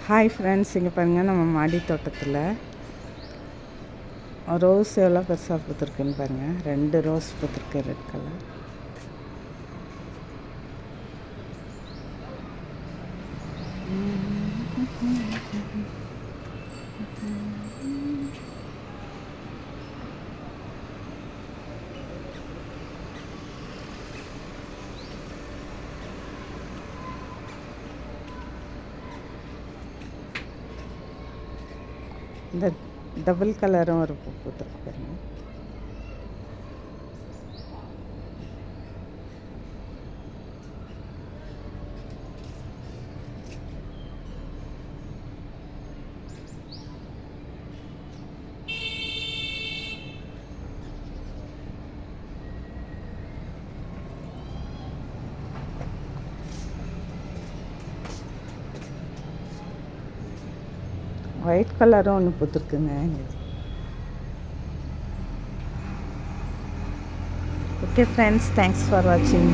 Hi friends, இங்கே பாருங்கள் நம்ம மாடி தோட்டத்தில் ரோஸ் எவ்வளோ பெருசாக பூத்துருக்குன்னு பாருங்கள். 2 ரோஸ் பூத்துருக்கு, ரெட் கலர். இந்த டபுள் கலரும் ஒரு பூ பூத்துருக்கு பாருங்க. ஒயிட் கலரும் ஒன்று பூத்துருக்குங்க. ஓகே ஃப்ரெண்ட்ஸ், தேங்க்ஸ் ஃபார் வாட்சிங்.